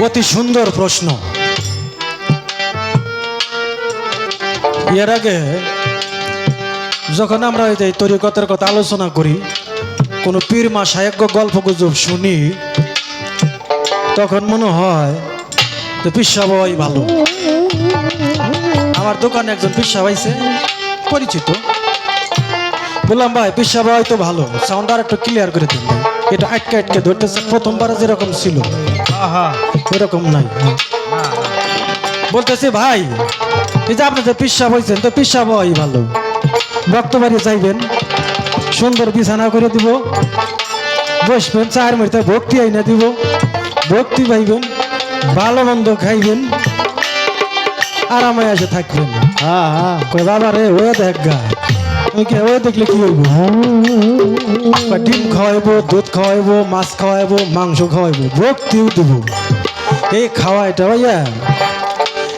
অতি সুন্দর প্রশ্ন। এর আগে যখন আমরা এই যে তরিকতের কথা আলোচনা করি, কোনো পীর মা সাহেব গল্প গুজব শুনি, তখন মনে হয় যে পিসা বাবাই ভালো। আমার দোকানে একজন পিসা আইছে, পরিচিত। বললাম ভাই পিসা বাবাই তো ভালো, সাউন্ড আর একটু ক্লিয়ার করে দিন ভাই, এটা আটকে আটকে ধরতেছে, প্রথমবার যেরকম ছিল এরকম নাই। বলতেছি ভাই এই যে আপনি যে পিসা বলছেন, তো পিসা বাবাই ভালো। বক্তবাড়ি যাইবেন, সুন্দর বিছানা করে দিব, বসবেন, চায়ের মধ্যে ভক্তি আইনা দিব, ভক্তি পাইবেন, ভালো মন্দ খাইবেন, আরামে এসে থাকবেন। কই বাবা রে ও দেখ গা, ও দেখলে কি হইব? ডিম খাওয়াইবো, দুধ খাওয়াইবো, মাছ খাওয়াইবো, মাংস খাওয়াইবো, ভক্তিও দিব। এই খাওয়াইটা ভাইয়া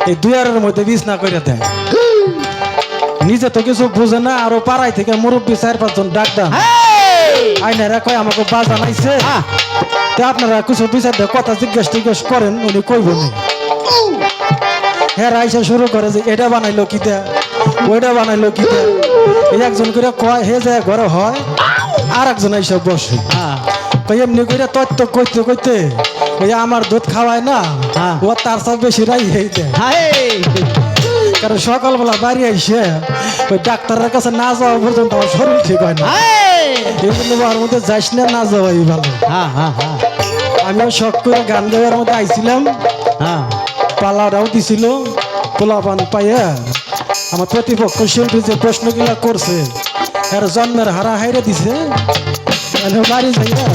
এই দুয়ারের মধ্যে বিছনা করে দেয়, নিজে তো কিছু বুঝে না, আরো পাড়াই থেকে মুরব্বী 4-5 জন ডাকতাম, আইনারা কয় আমাকে বাজা নাইছে, আপনারা কিছু বিচার কথা জিজ্ঞেস করেন, উনি কইব না। হ্যাঁ আইসা শুরু করে যে এটা বানাইলো কিতা, ওইটা বানাইলো কিতা, এই একজন করে কয়, হে যায় ঘরে হয়, আর একজন আইসা বসে এমনি করে তত্ত্ব কইতে কইতে ওই আমার দুধ খাওয়ায় না, ও তার সব বেশি রাই হইতে। কারণ সকালবেলা বাড়ি আইসে ওই ডাক্তারের কাছে না যাওয়া পর্যন্ত আমার শরীর ঠিক হয় না, এই জন্য ওর মধ্যে যাইস না, না যাওয়াই ভালো। আমিও শখ করে গান গাওয়ার মধ্যে আইছিলাম, পালাটাও দিছিল, পোলাপান পাইয়া আমার প্রতিপক্ষ শিল্পী যে প্রশ্নগুলা করছে এর জন্মের হারা হাইরে দিছে, বাড়ি যাইয়া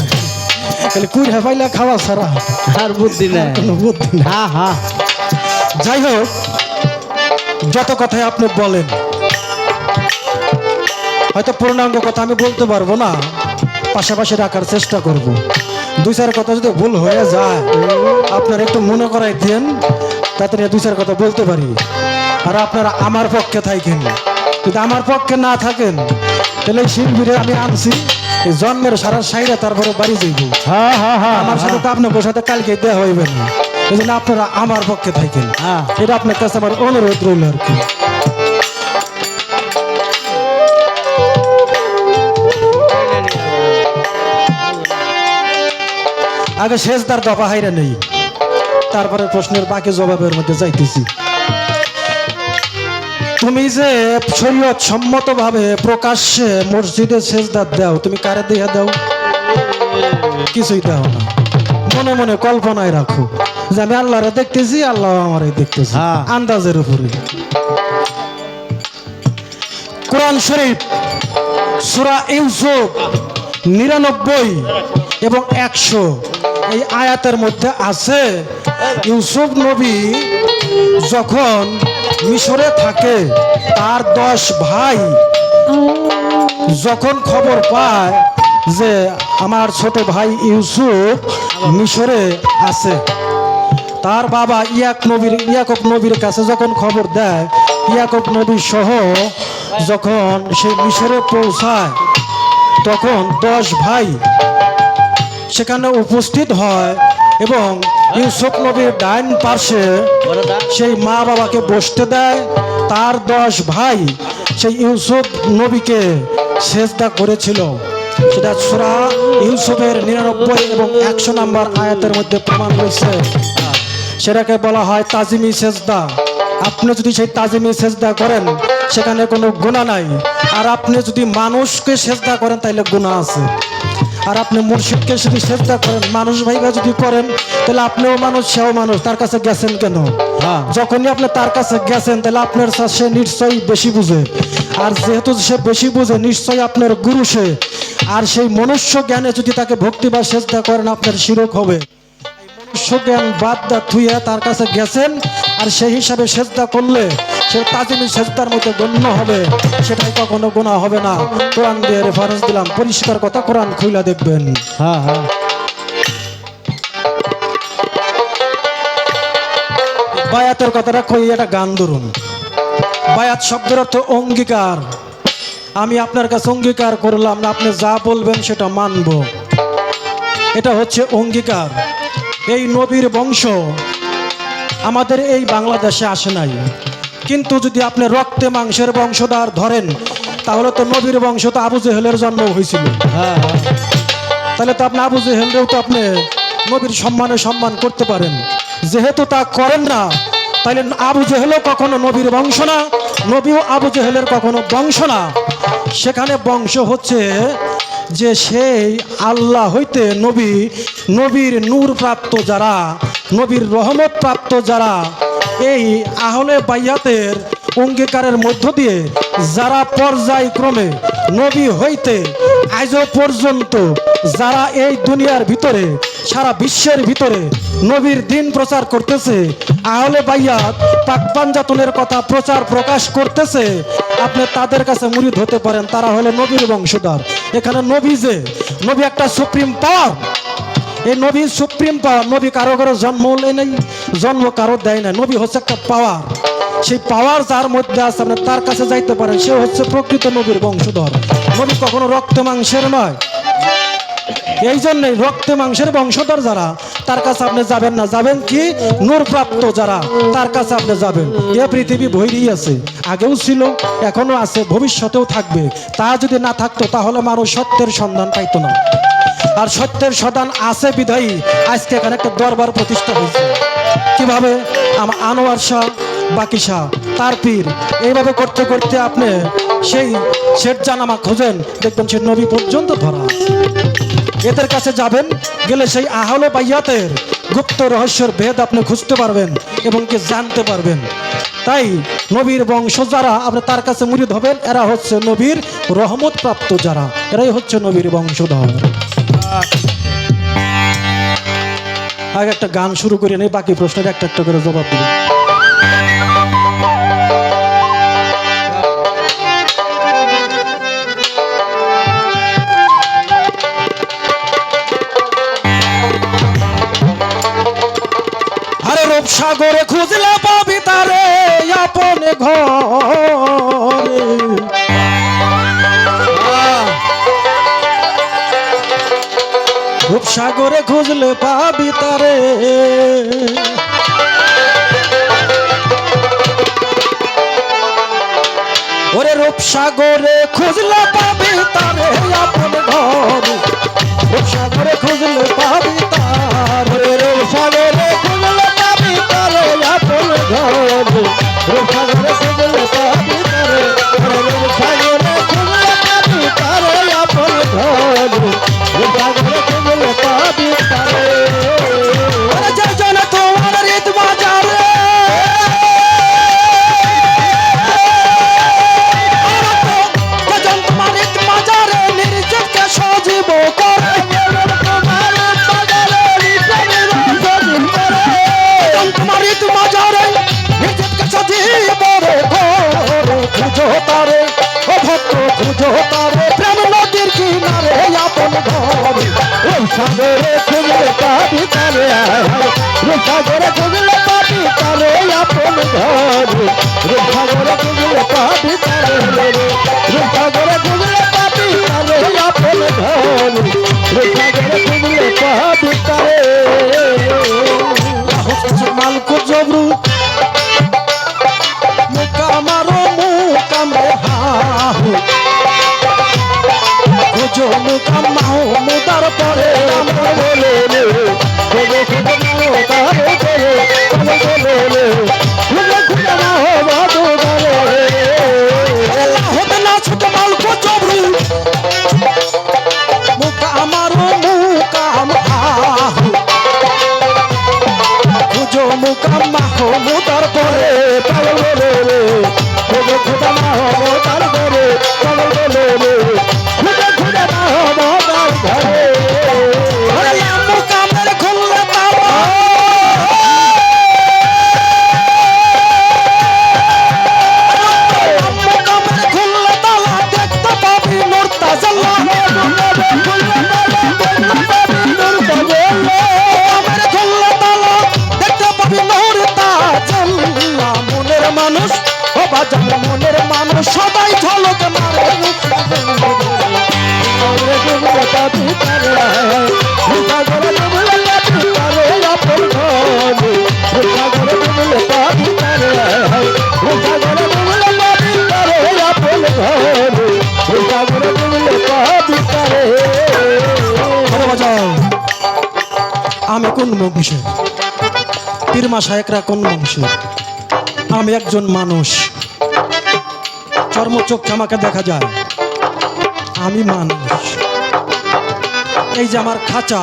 খালি কুড়া পাইলা খাওয়া ছাড়া আর বুদ্ধি নেই, কোনো বুদ্ধি নেই। যাই হোক, যত কথাই আপনি বলেন, হয়তো পূর্ণাঙ্গ কথা আমি বলতে পারবো না, পাশাপাশি রাখার চেষ্টা করব। 2-4 কথা যদি ভুল হয়ে যায় আপনারা একটু মনে করাই দেন, তাতে 2-4 কথা বলতে পারি। আর আপনারা আমার পক্ষে থাকেন, যদি আমার পক্ষে না থাকেন তাহলে শিল্পীরে আমি আনছি এই জন্মের সারা সাইরা তারপরে বাড়ি যাইব। আমার সাথে তো আপনার সাথে কালকে দেওয়া হইবে না, এই জন্য আপনারা আমার পক্ষে থাকেন, এটা আপনার কাছে আমার অনুরোধ রইল আর কি। আগে শেষদার দফা হাইরা নেই, তারপরে প্রশ্নের বাকি জবাবের মধ্যে যাইতেছি। তুমি যে শরীয়ত সম্মত ভাবে প্রকাশ্যে মসজিদে সেজদা দাও, তুমি কারে দিয়া দাও? কিছুই দাও না, মনে মনে কল্পনায় রাখো যে আমি আল্লাহরে দেখতেছি, আল্লাহ আমারে দেখতেছি, আন্দাজের উপরে। কোরআন শরীফ সূরা ইউসুফ 99 এবং 100 এই আয়াতের মধ্যে আছে, ইউসুফ নবী যখন মিশরে থাকে, তার 10 ভাই যখন খবর পায় যে আমার ছোট ভাই ইউসুফ মিশরে আছে, তার বাবা ইয়াকুব নবীর কাছে যখন খবর দেয়, ইয়াকুব নবী সহ যখন সে মিশরে পৌঁছায়, তখন 10 ভাই সেখানে উপস্থিত হয় এবং ইউসুফ নবীর ডাইন পাশে সেই মা বাবাকে বসতে দেয়। তার 10 ভাই সেই ইউসুফ নবীকে সেজদা করেছিল, সেটা সূরা ইউসুফের 99 এবং 100 নম্বর আয়াতের মধ্যে প্রমাণ রয়েছে। সেটাকে বলা হয় তাজিমি সেজদা। আপনি যদি সেই তাজিমি সেজদা করেন সেখানে কোনো গুনাহ নাই, আর আপনি যদি মানুষকে সেজদা করেন তাহলে গুনাহ আছে। আর আপনি মুর্শিদকে যদি সেজদা করেন, মানুষ ভাইবা যদি করেন, তাহলে আপনিও মানুষ, সেও মানুষ, তার কাছে গেছেন কেন? যখনই আপনি তার কাছে গেছেন তাহলে আপনার সে নিশ্চয়ই বেশি বুঝে, আর যেহেতু সে বেশি বুঝে নিশ্চয়ই আপনার গুরু সে, আর সেই মনুষ্য জ্ঞানে যদি তাকে ভক্তি বা সেজদা করেন আপনার শিরক হবে। মনুষ্য জ্ঞান বাদ দা থুইয়া তার কাছে গেছেন, আর সেই হিসাবে সেজদা করলে সে তাজিমি সেজদার মধ্যে গণ্য হবে, সেটাই কখনো গুনাহ হবে না। কোরআন দিয়ে রেফারেন্স দিলাম, পরিষ্কার কথা, কোরআন খুইলা দেখবেন। বায়াতের কথাটা কই, একটা গান ধরুন। বায়াত শব্দের অর্থ অঙ্গীকার। আমি আপনার কাছে অঙ্গীকার করলাম, আপনি যা বলবেন সেটা মানব, এটা হচ্ছে অঙ্গীকার। এই নবীর বংশ আমাদের এই বাংলাদেশে আসে নাই। কিন্তু যদি আপনি রক্তে মাংসের বংশধর ধরেন, তাহলে তো নবীর বংশ তো আবু জেহেলের জন্ম হয়েছিল। তাহলে তো আপনি আবু জেহেলরেও তো আপনি নবীর সম্মান করতে পারেন। যেহেতু তা করেন না, তাহলে আবু জেহেলও কখনো নবীর বংশ না, নবীও আবু জেহেলের কখনো বংশ না। সেখানে বংশ হচ্ছে যে সেই আল্লাহ হইতে নবীর নূর প্রাপ্ত যারা, নবীর রহমত প্রাপ্ত যারা, এই আহলে বাইয়াতের অঙ্গীকারের মধ্য দিয়ে যারা পর্যায়ক্রমে নবী হইতে আজও পর্যন্ত যারা এই দুনিয়ার ভিতরে, সারা বিশ্বের ভিতরে নবীর দিন প্রচার করতেছে, আহলে বাইয়াত পাক পাঞ্জাতনের কথা প্রচার প্রকাশ করতেছে, আপনি তাদের কাছে মুরিদ হতে পারেন। তারা হলো নবীর বংশধর। এখানে নবী একটা সুপ্রিম পাওয়ার। এই নবী সুপ্রিম পাওয়ার। নবী কারো জন্ম নেই, জন্ম কারো দেয় না। নবী হচ্ছে একটা পাওয়ার। সেই পাওয়ার যার মধ্যে আছে, আপনি তার কাছে যাইতে পারেন। সে হচ্ছে প্রকৃত নবীর বংশধর। নবী কখনো রক্ত মাংসের নয়। এই জন্যই রক্তে মাংসের বংশধর যারা, তার কাছে আপনি যাবেন না। যাবেন কি নূরপ্রাপ্ত যারা, তার কাছে আপনি যাবেন। এ পৃথিবী ভৈরী আছে, আগেও ছিল, এখনো আছে, ভবিষ্যতেও থাকবে। তা যদি না থাকতো তাহলে মানুষ সত্যের সন্ধান পাইতো না। আর সত্যের সন্ধান আছে বিধায়ী আজকে এখানে একটা দরবার প্রতিষ্ঠা হয়েছে। কিভাবে? আনোয়ার শাহ, বাকি শাহ, তার পীর, এইভাবে করতে করতে আপনি সেই শেঠ জানামা খোঁজেন, দেখবেন সে নবী পর্যন্ত ধরা আছে। এদের কাছে যাবেন, গেলে সেই আহলে বাইয়াতের গুপ্ত রহস্যের ভেদ আপনি খুঁজতে পারবেন এবং কি জানতে পারবেন। তাই নবীর বংশ যারা, আপনি তার কাছে মুরিদ হবেন। এরা হচ্ছে নবীর রহমত প্রাপ্ত যারা, এরাই হচ্ছে নবীর বংশধর। আগে একটা গান শুরু করে নেই, বাকি প্রশ্নের একটা একটা করে জবাব দিন। সাগরে খুঁজলে পাবি তারে আপন ঘরে। রূপসাগরে খুঁজলে পাবি তারে, ওরে রূপসাগরে খুঁজলে পাবি তারে আপন ঘরে। রূপসাগরে খুঁজলে পাবি তারে, রূপসাগরে খুঁজলে পাবি তারে আপন ঘরে। রূপসাগরে খুঁজলে পাবি তারে, রূপসাগরে খুঁজলে পাবি তারে আপন ঘরে। রূপসাগরে খুঁজলে পাবি তারে। যে জন তোমার রীত বাজারে, সজীব করে তোমার ঈদ মাজারে নিজেকে সজীব রে খুঁজো তারে, ও ভক্ত খুঁজো তারে প্রেম নদীর কিনারে আপন ঘরে। রূপসাগরে খুঁজলে পাবি তারে, রূপসাগরে খুঁজলে পাবি তারে আপন ঘরে। রূপসাগরে খুঁজলে পাবি তারে, রূপসাগরে খুঁজলে পাবি তারে আপন ঘরে। রূপসাগরে খুঁজলে পাবি তারে। মালকো জবরু মুকামারো মুকামে হাহু, খুঁজো মুকাম মাহু মুদার পরে আমরা বলে রে। খুঁজো খুঁজো মাহু তারে করে আমরা বলে রে। খুঁজো খুঁজো মাহু বাদু ধরে হতে না ছোট মালকো জবরু মুকামারো মুকাম কোন বংশের, পীরমা শায়েকরা কোন বংশের। আমি একজন মানুষ, চর্মচক্ষে আমাকে দেখা যায়, আমি মানুষ। এই যে আমার খাঁচা,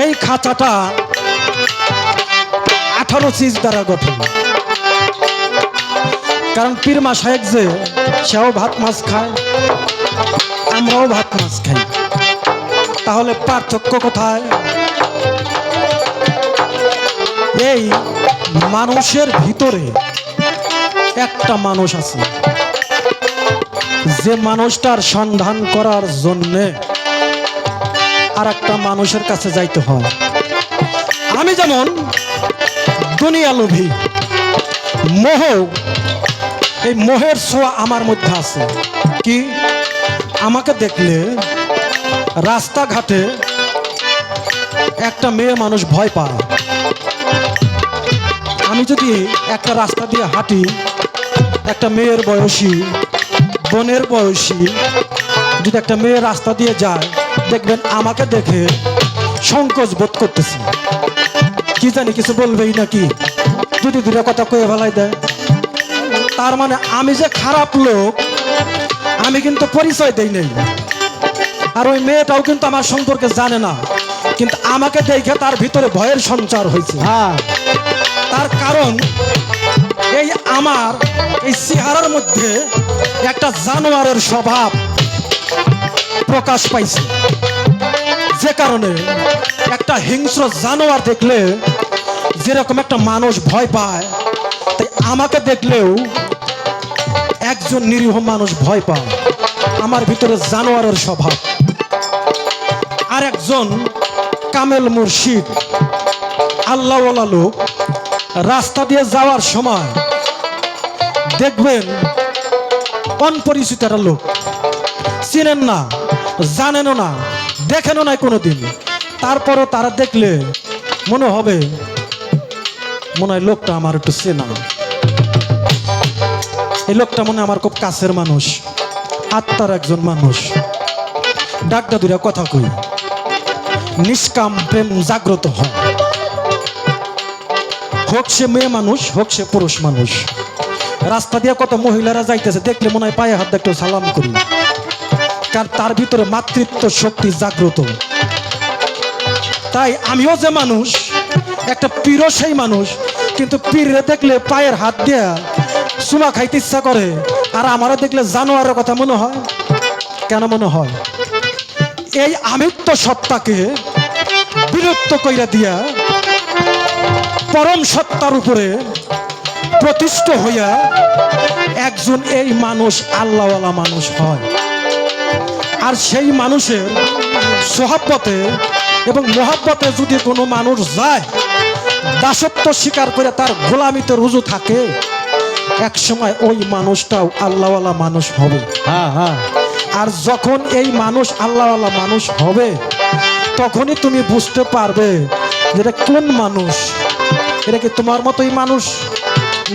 এই খাঁচাটা 18 চিজ দ্বারা গঠন। কারণ পীরমা শায়েক যে সেও ভাত মাছ খায়, আমরাও ভাত মাছ খাই, তাহলে পার্থক্য কোথায়? এই মানুষের ভিতরে একটা মানুষ আছে, যে মানুষটার সন্ধান করার জন্যে আর একটা মানুষের কাছে যাইতে হয়। আমি যেমন দুনিয়া লোভী, মোহ, এই মোহের ছোঁয়া আমার মধ্যে আছে। কি? আমাকে দেখলে রাস্তাঘাটে একটা মেয়ে মানুষ ভয় পায়। আমি যদি একটা রাস্তা দিয়ে হাঁটি, একটা মেয়ের বয়সী, বোনের বয়সী যদি একটা মেয়ে রাস্তা দিয়ে যায়, দেখবেন আমাকে দেখে সংকোচ বোধ করতেছে, কি জানি কিছু বলবেই নাকি, যদি দূরে কথা কয়ে ফেলাই দেয়। তার মানে আমি যে খারাপ লোক আমি কিন্তু পরিচয় দেই নাই। আর ওই মেয়েটাও কিন্তু আমার সম্পর্কে জানে না, কিন্তু আমাকে দেখে তার ভিতরে ভয়ের সঞ্চার হয়েছে। তার কারণ এই আমার এই চেহারার মধ্যে একটা জানোয়ারের স্বভাব প্রকাশ পাইছে, যে কারণে একটা হিংস্র জানোয়ার দেখলে যেরকম একটা মানুষ ভয় পায়, তাই আমাকে দেখলেও একজন নিরীহ মানুষ ভয় পায়। আমার ভিতরে জানোয়ারের স্বভাব। আর একজন কামেল মুর্শিদ আল্লাহওয়ালা লোক রাস্তা দিয়ে যাওয়ার সময় দেখবেন অনপরিচিত একটা লোক, চিনেন না, জানেনও না, দেখেনও নাই কোনোদিন, তারপরও তারা দেখলে মনে হবে মনে হয় লোকটা আমার একটু চেনা, এই লোকটা মনে হয় আমার খুব কাছের মানুষ, আত্মার একজন মানুষ। ডাকটা দুইটা কথা কই, নিষ্কাম প্রেম জাগ্রত হয়। হোক সে মেয়ে মানুষ, হোক সে পুরুষ মানুষ। রাস্তা দিয়ে কত মহিলারা যাইতেছে, দেখলে মনে হয় পায়ে হাত একটু সালাম করি, কারণ তার ভিতরে মাতৃত্ব শক্তি জাগ্রত। তাই আমিও যে মানুষ, একটা পীরও সেই মানুষ, কিন্তু পীরে দেখলে পায়ের হাত দিয়ে চুমা খাইতে ইচ্ছা করে, আর আমারও দেখলে জানোয়ারের কথা মনে হয়। কেন মনে হয়? এই আমিত্ব সত্তাকে বিরক্ত কইরা দিয়া পরম সত্তার উপরে প্রতিষ্ঠ হইয়া একজন এই মানুষ আল্লাহওয়ালা মানুষ হয়। আর সেই মানুষের সোহাব্বতে এবং মোহাব্বতে যদি কোনো মানুষ যায়, দাসত্ব স্বীকার করে তার গোলামিতে রুজু থাকে, এক সময় ওই মানুষটাও আল্লাহওয়ালা মানুষ হবে। আর যখন এই মানুষ আল্লাহওয়ালা মানুষ হবে, তখনই তুমি বুঝতে পারবে যেটা কোন মানুষ। এটা কি তোমার মতোই মানুষ,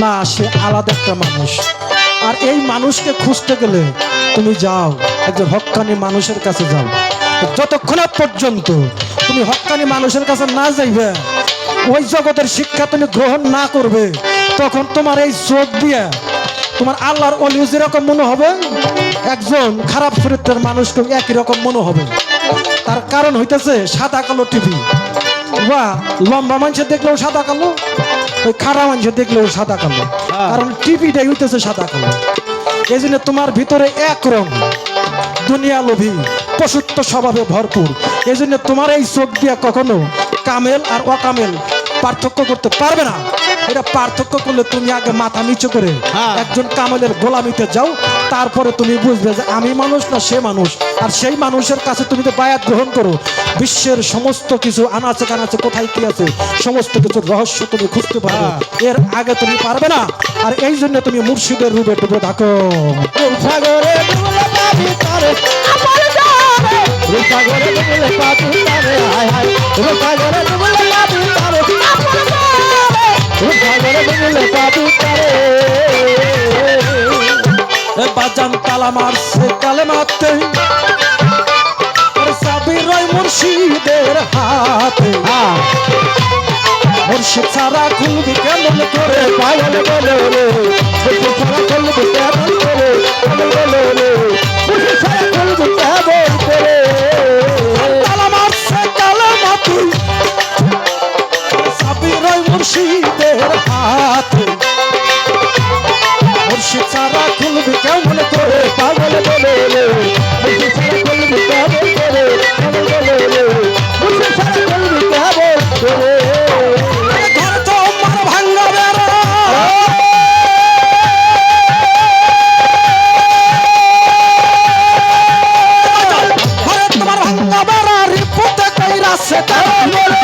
না সে আলাদা একটা মানুষ। আর এই মানুষকে খুঁজতে গেলে তুমি যাও একজন হক্কানি মানুষের কাছে যাও। যতক্ষণ পর্যন্ত তুমি হক্কানি মানুষের কাছে না যাইবে, ওই জগতের শিক্ষা তুমি গ্রহণ না করবে, তখন তোমার এই চোখ দিয়ে তোমার আল্লাহর ওলি যেরকম মনে হবে, একজন খারাপ চরিত্রের মানুষকে একই রকম মনে হবে। তার কারণ হইতেছে সাদা কালো টিভি। বা লম্বা মানুষের দেখলেও সাদা কালো, ওই খারাপ মানুষের দেখলেও সাদা কালো, কারণ টিভিটাই হইতেছে সাদা কালো। এই জন্য তোমার ভিতরে এক রং, দুনিয়া লোভী, পশুত্ব স্বভাবে ভরপুর। এই জন্য তোমার এই চোখ দিয়ে কখনো কামেল আর অকামেল পার্থক্য করতে পারবে না। এটা পার্থক্য করলে তুমি আগে মাথা নিচু করে একজন কামেলের গোলামিতে যাও, তারপরে তুমি বুঝবে যে আমি মানুষ না সে মানুষ। আর সেই মানুষের কাছে তুমি তো বায়াত গ্রহণ করো, বিশ্বের সমস্ত কিছু আনাচে কানাচে কোথায় কি আছে সমস্ত কিছুর রহস্য তুমি খুঁজতে পারবে। এর আগে তুমি পারবে না। আর এই জন্য তুমি মুর্শিদের রূপে ডুবে থাকো। বাজান তালা মারছে কালে মারতে, সাবির মুর্শিদের হাতে মুর্শিদ ছাড়া খুলবি কেমন করে পাগল বলে রে মুর্শিদ ছাড়া খুলবি কেমন করে পাগল বলে রে মুর্শিদ ছাড়া খুলবি কেমন করে তালা মারছে কালেমা তুই সাবির ওই মুর্শিদের হাতে মুর্শিদ ছাড়া খুলবি কেমন করে পাগল বলে রে মুর্শিদ ছাড়া খুলবি কেমন করে পাগল বলে রে মুর্শিদ ছাড়া খুলবি কেমন করে ঘর তো আমার ভাঙ্গা বেড়া ঘরে তোমার ভাঙ্গা বেড়া রিপোর্টে কইরা সে তারা ঘরে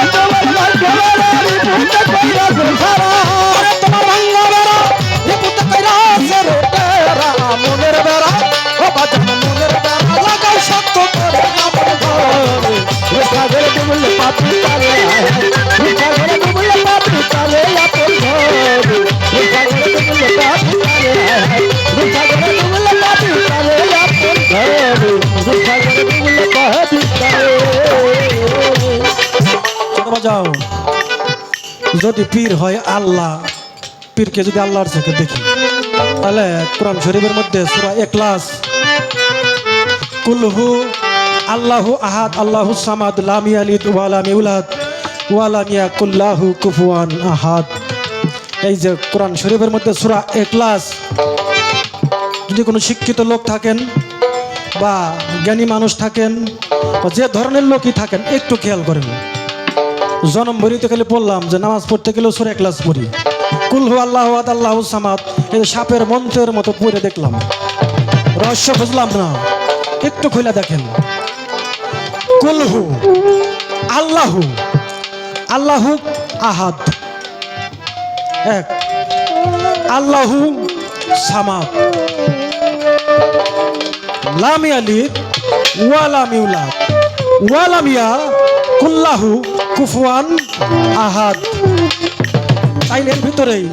তোমার ভাঙ্গা বেড়া রিপোর্টে কইরা সে রে বেড়া মনের বেড়া ও বাজান মনের বেড়া লাগাই শক্ত করে আমার ঘরে সাগরে ডুবলে পাপি তারে সাগরে ডুবলে পাপি তারে আপন ঘরে সাগরে ডুবলে পাপি তারে সাগরে ডুবলে পাপি তারে আপন ঘরে সাগরে ডুবলে পাপি তারে বাজাও যদি পীর হয় আল্লাহ পীরকে যদি আল্লাহর চোখে দেখি তাহলে কোরআন শরীফের মধ্যে সূরা ইখলাস কুলহু আল্লাহু আহাদ আল্লাহু সামাদ লাম ইয়ালিদ ওয়া লাম ইউলাদ ওয়া লাম ইয়াকুল লাহু কুফুয়ান আহাদ এই যে কোরআন শরীফের মধ্যে সূরা ইখলাস যদি কোনো শিক্ষিত লোক থাকেন বা জ্ঞানী মানুষ থাকেন বা যে ধরনের লোকই থাকেন একটু খেয়াল করেন জনম ভরিতে গেলে বললাম যে নামাজ পড়তে গেলেও সূরা ইখলাস পড়ি কুলহু আল্লাহু আহাদ আল্লাহু সামাদ এই সাপের মন্ত্রের মতো পড়ে দেখলাম রহস্য বুঝলাম না একটু খুলে দেখেন কুলহু আল্লাহু আল্লাহু আহাদ এক আল্লাহু সামাদ লাম ইয়ালিদ ওয়া লাম ইউলাদ ওয়া লাম ইয়াকুল লাহু কুফুয়ান আহাদ আইনের ভিতরেই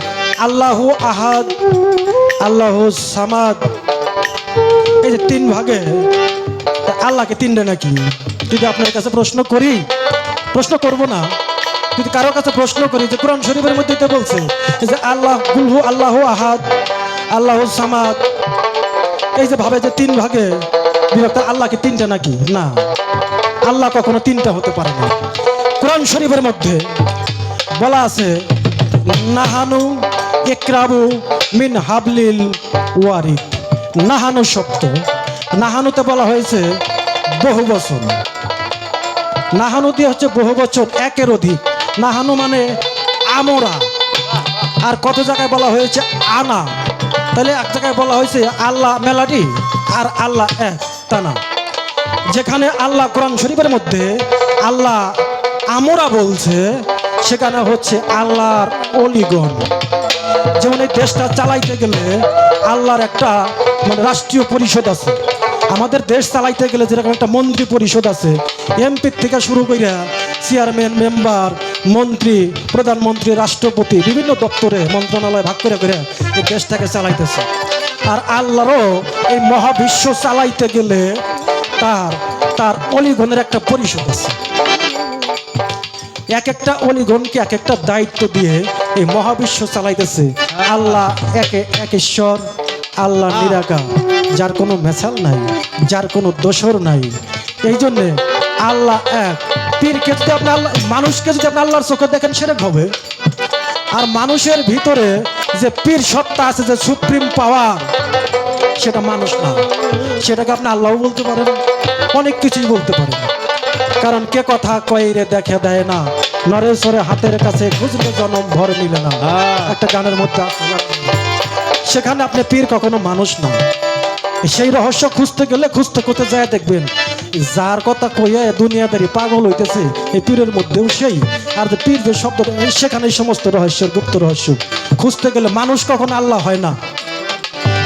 আল্লাহু আহাদ আল্লাহু সামাদ এই যে তিন ভাগে আল্লাহকে তিনটে নাকি যদি আপনার কাছে প্রশ্ন করি প্রশ্ন করব না যদি কারো কাছে প্রশ্ন করি যে কোরআন শরীফের মধ্যে তো বলছে যে আল্লাহ কুলহু আল্লাহু আহাদ আল্লাহু সামাদ এই যে ভাবে যে তিন ভাগে বিভক্ত আল্লাহকে তিনটা নাকি না আল্লাহ কখনো তিনটা হতে পারে না কোরআন শরীফের মধ্যে বলা আছে নাহানু ইকরাবু মিন হাবলিল ওয়ারিদ নাহানু শব্দ নাহানুতে বলা হয়েছে বহু বচন নাহানু দিয়ে হচ্ছে বহু বচন একের অধিক নাহানু মানে আমরা আর কত জায়গায় বলা হয়েছে আনা তাহলে এক জায়গায় বলা হয়েছে আল্লাহ মেলাডি আর আল্লাহ এক তা না যেখানে আল্লাহ কোরআন শরীফের মধ্যে আল্লাহ আমরা বলছে সেখানে হচ্ছে আল্লাহর অলিগণ যেমন এই দেশটা চালাইতে গেলে আল্লাহর একটা মানে রাষ্ট্রীয় পরিষদ আছে আমাদের দেশ চালাইতে গেলে যেরকম একটা মন্ত্রী পরিষদ আছে এমপি থেকে শুরু করে চেয়ারম্যান মেম্বার মন্ত্রী প্রধানমন্ত্রী রাষ্ট্রপতি বিভিন্ন দপ্তরে মন্ত্রণালয় ভাগ করে করে এই দেশটাকে চালাইতেছে আর আল্লাহরও এই মহাবিশ্ব চালাইতে গেলে তার তার অলিগণের একটা পরিষদ আছে এক একটা অলিগণকে এক একটা দায়িত্ব দিয়ে এই মহাবিশ্ব চালাইতেছে আল্লাহ এক ঈশ্বর আল্লাহ নিরাকার যার কোনো মেছাল নাই যার কোনো দোসর নাই এই জন্যে আল্লাহ এক পীরকে যদি আপনি আল্লাহ মানুষকে যদি আপনি আল্লাহর চোখে দেখেন সেটা হবে আর মানুষের ভিতরে যে পীর সত্তা আছে যে সুপ্রিম পাওয়ার সেটা মানুষ না সেটাকে আপনি আল্লাহও বলতে পারেন অনেক কিছুই বলতে পারেন কারণ কে কথা কইরে দেখে দেয় না নরেশ্বরে হাতের কাছে খুঁজলে জনম ভর নিলে না একটা গানের মধ্যে আছে সেখানে আপনি পীর কখনো মানুষ না সেই রহস্য খুঁজতে গেলে খুঁজতে খুঁজতে যায় দেখবেন যার কথা কইয়া দুনিয়াদারি পাগল হইতেছে এই পীরের মধ্যেও সেই আর যে পীর যে শব্দটা সেখানে সমস্ত রহস্যের গুপ্ত রহস্য খুঁজতে গেলে মানুষ কখনো আল্লাহ হয় না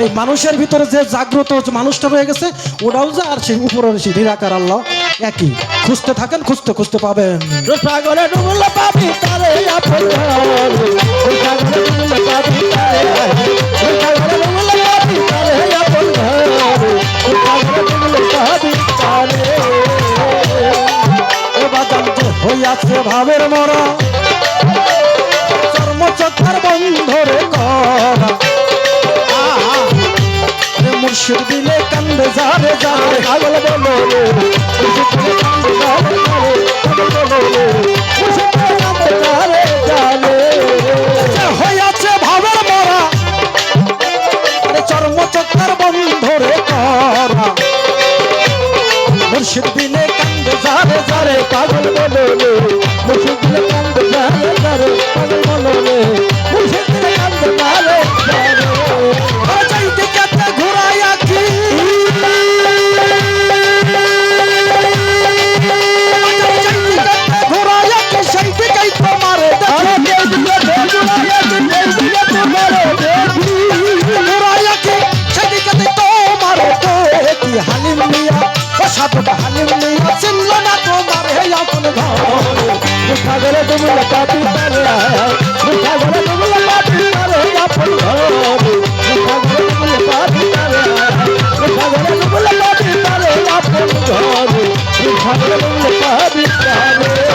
এই মানুষের ভিতরে যে জাগ্রত মানুষটা রয়ে গেছে ওটাও যে আর সেই উপরের সেই নিরাকার আল্লাহ একই খুঁজতে থাকেন খুঁজতে খুঁজতে পাবেন সাগরে ডুবলে পাপি তারে আপন ঘরে সাগরে ডুবলে পাপি তারে সাগরে ডুবলে পাপি তারে আপন ঘরে সাগরে ডুবলে পাপি তারে হইয়াছে ভাবের মরা চর্মচক্ষার বন্ধরে করা মুর্শিদ দিলে কান্দে যারে যারে পাগল বলো রে মুর্শিদ দিলে কান্দে যারে যারে পাগল বলো রে মুর্শিদ দিলে কান্দে যারে যারে হইয়াছে ভাবের মরা চর্মচক্ষার বন্ধরে করা মুর্শিদ দিলে কান্দে যারে যারে পাগল বলো রে মুর্শিদ দিলে কান্দে যারে যারে পাগল বলো রে মুর্শিদ দিলে কান্দে যারে যারে চাইতে কাতে ঘুরাইয়া কি চাইতে কাতে ঘুরাইয়া কি সেই দিকেই তোমারে আরে কে দিলে ঘুরাইয়া কি সেই দিকে তোমারে দেখি ঘুরাইয়া কি সেই দিকেই তোমারে দেখি হালিম মিয়া ও সাধক হালিম মিয়া চিনল না তোমার হে আপন ঘর সাগরে ডুবলে পাপি তারে সাগরে ডুবলে পাপি তারে আপন ঘরে সাগরে ডুবলে পাপি তারে সাগরে ডুবলে পাপি তারে আপন ঘরে সাগরে ডুবলে পাপি তারে